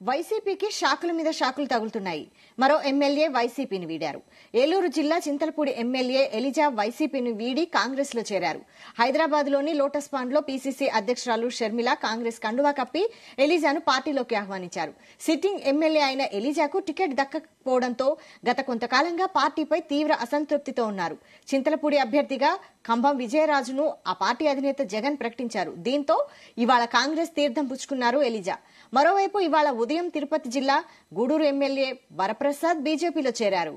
వైసీపీకి షాకుల మీద షాకులు తగులుతున్నాయి. మరో ఎమ్మెల్యే వైసీపీని వీడారు. ఏలూరు జిల్లా చింతలపూడి ఎమ్మెల్యే ఎలిజా వైసీపీని వీడి కాంగ్రెస్ లో చేరారు. హైదరాబాద్ లోని లోటస్ పాండ్ లో పీసీసీ అధ్యక్షురాలు షర్మిల కాంగ్రెస్ కండువా కప్పి ఎలిజాను పార్టీలోకి ఆహ్వానించారు. సిట్టింగ్ ఎమ్మెల్యే అయిన ఎలిజాకు టికెట్ దక్కకపోవడంతో గత కొంతకాలంగా పార్టీపై తీవ్ర అసంతృప్తితో ఉన్నారు. చింతలపూడి అభ్యర్థిగా కంభం విజయరాజును ఆ పార్టీ అధినేత జగన్ ప్రకటించారు. దీంతో ఇవాళ కాంగ్రెస్ తీర్థం పుచ్చుకున్నారు ఎలిజా. మరోవైపు ఇవాళ ఉదయం తిరుపతి జిల్లా గూడూరు ఎమ్మెల్యే వరప్రసాద్ బీజేపీలో చేరారు.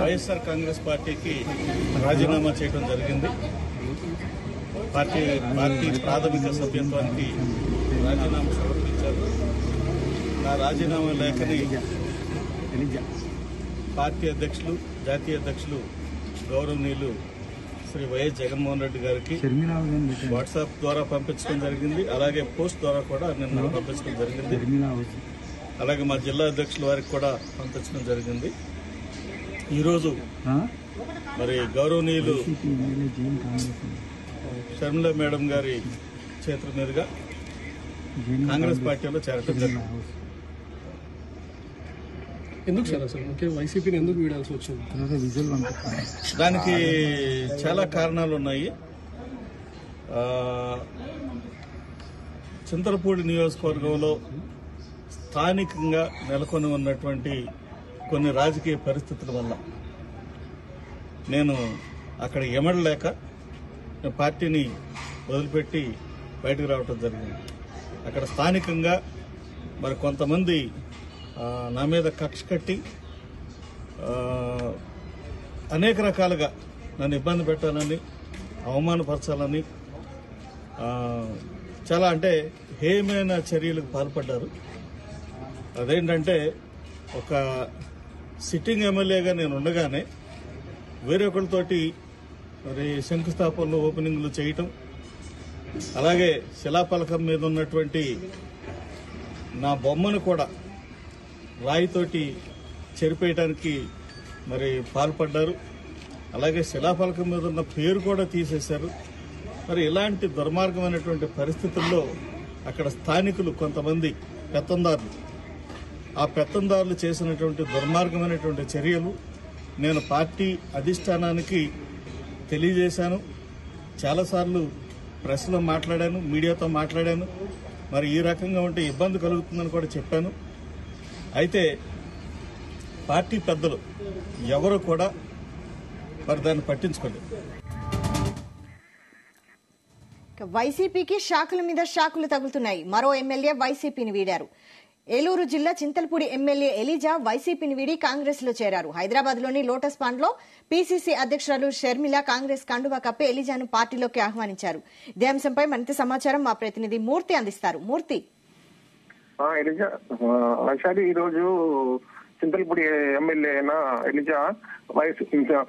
వైఎస్ఆర్ కాంగ్రెస్ పార్టీకి రాజీనామా చేయడం జరిగింది. పార్టీ ప్రాథమిక సభ్యత్వానికి రాజీనామా సమర్పించారు. నా రాజీనామా లేఖని పార్టీ అధ్యక్షులు, జాతీయ అధ్యక్షులు గౌరవనీయులు శ్రీ వైఎస్ జగన్మోహన్ రెడ్డి గారికి వాట్సాప్ ద్వారా పంపించడం జరిగింది. అలాగే పోస్ట్ ద్వారా కూడా నిన్న పంపించడం జరిగింది. అలాగే మా జిల్లా అధ్యక్షుల వారికి కూడా పంపించడం జరిగింది. ఈరోజు మరి గౌరవనీయులు షర్మిల మేడం గారి చేతుల మీదుగా కాంగ్రెస్ పార్టీలో చేరటం జరిగింది. ఎందుకు సార్ అసలు ముఖ్యంగా వైసీపీని ఎందుకు వీడాల్సి వచ్చింది? దానికి చాలా కారణాలు ఉన్నాయి. చింతలపూడి నియోజకవర్గంలో స్థానికంగా నెలకొని ఉన్నటువంటి కొన్ని రాజకీయ పరిస్థితుల వల్ల నేను అక్కడ ఎమడలేక పార్టీని వదిలిపెట్టి బయటకు రావటం జరిగింది. అక్కడ స్థానికంగా మరి కొంతమంది నా మీద కక్ష కట్టి అనేక రకాలుగా నన్ను ఇబ్బంది పెట్టాలని, అవమానపరచాలని చాలా అంటే హేయమైన చర్యలకు పాల్పడ్డారు. అదేంటంటే ఒక సిట్టింగ్ ఎమ్మెల్యేగా నేను ఉండగానే వేరొకరితోటి మరి శంకుస్థాపనలు, ఓపెనింగ్లు చేయటం, అలాగే శిలాఫలకం మీద ఉన్నటువంటి నా బొమ్మను కూడా రాయితోటి చెరిపేయడానికి మరి పాల్పడ్డారు. అలాగే శిలాఫలకం మీద ఉన్న పేరు కూడా తీసేశారు. మరి ఇలాంటి దుర్మార్గమైనటువంటి పరిస్థితుల్లో అక్కడ స్థానికులు కొంతమంది పెత్తందారులు, ఆ పెత్తందారులు చేసినటువంటి దుర్మార్గమైనటువంటి చర్యలు నేను పార్టీ అధిష్టానానికి తెలియజేశాను. చాలాసార్లు ప్రెస్లో మాట్లాడాను, మీడియాతో మాట్లాడాను. మరి ఈ రకంగా ఉంటే ఇబ్బంది కలుగుతుందని కూడా చెప్పాను. అయితే పార్టీ పెద్దలు ఎవరు కూడా మరి దాన్ని పట్టించుకోలేదు. వైసీపీకి షాకుల మీద షాకులు తగులుతున్నాయి. మరో ఎమ్మెల్యే వైసీపీని వీడారు. ఏలూరు జిల్లా చింతలపూడి ఎమ్మెల్యే ఎలిజా వైసీపీని వీడి కాంగ్రెస్ లో చేరారు. హైదరాబాద్ లోని లోటస్ పాండ్ లో పీసీసీ అధ్యక్షురాలు షర్మిల కాంగ్రెస్ కండువా కప్పి ఎలిజాను పార్టీలోకి ఆహ్వానించారు. ఇదే అంశంపై మరింత సమాచారం మా ప్రతినిధి మూర్తి అందిస్తారు. మూర్తి, వైశాలి ఈ రోజు చింతలపూడి ఎమ్మెల్యే అయిన ఎలిజా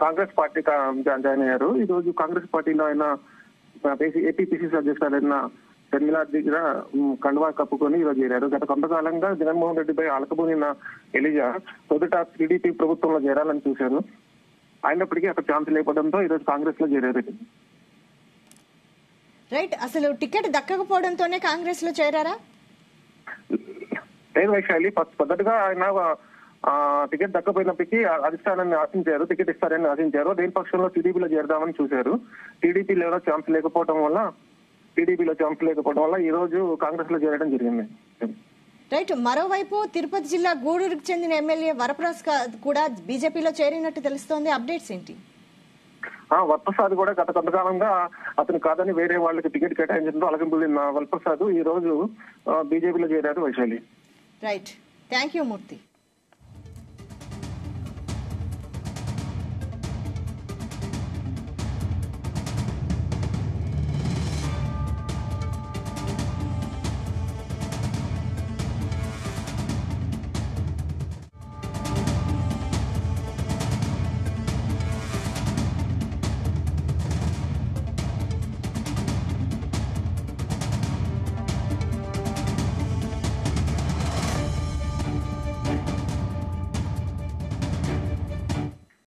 కాంగ్రెస్ పార్టీ జాయిన్ అయ్యారు. ఈ రోజు కాంగ్రెస్ పార్టీలో ఆయన ఏపీ పిసిసి అధ్యక్షురాలైన షర్మిల దగ్గర కండువా కప్పుకొని ఈరోజు చేరారు. గత కొంతకాలంగా జగన్మోహన్ రెడ్డిపై అలకబోనిన ఎలిజా మొదట టీడీపీ ప్రభుత్వంలో చేరాలని చూశారు. అయినప్పటికీ అక్కడ ఛాన్స్ లేకపోవడంతో ఈరోజు కాంగ్రెస్ లో చేరారు. రైట్, అసలు టికెట్ దక్కకపోవడంతోనే కాంగ్రెస్ లో చేరారా? లేదు వైశాలి, మొదటగా ఆయన టికెట్ దక్కపోయినప్పటికీ అధిష్టానాన్ని ఆశించారు, టికెట్ ఇస్తారని ఆశించారు. దేని పక్షంలో టీడీపీలో చేరదామని చూశారు. టీడీపీలో ఛాన్స్ లేకపోవడం వల్ల ఈ రోజు కాంగ్రెస్ లో చేరడం జరిగింది. రైట్, మరోవైపు తిరుపతి జిల్లా గూడూరుకు చెందిన ఎమ్మెల్యే వరప్రసాద్ కూడా బీజేపీలో చేరినట్టు తెలుస్తోంది. అప్డేట్స్ ఏంటి? వరప్రసాద్ కూడా గత కొంతకాలంగా అతను కాదని వేరే వాళ్ళకి టికెట్ కేటాయించడంతో అలగింపులిన వరప్రసాద్ ఈ రోజు బీజేపీలో చేరారు Vaishali. Right, thank you Murthy.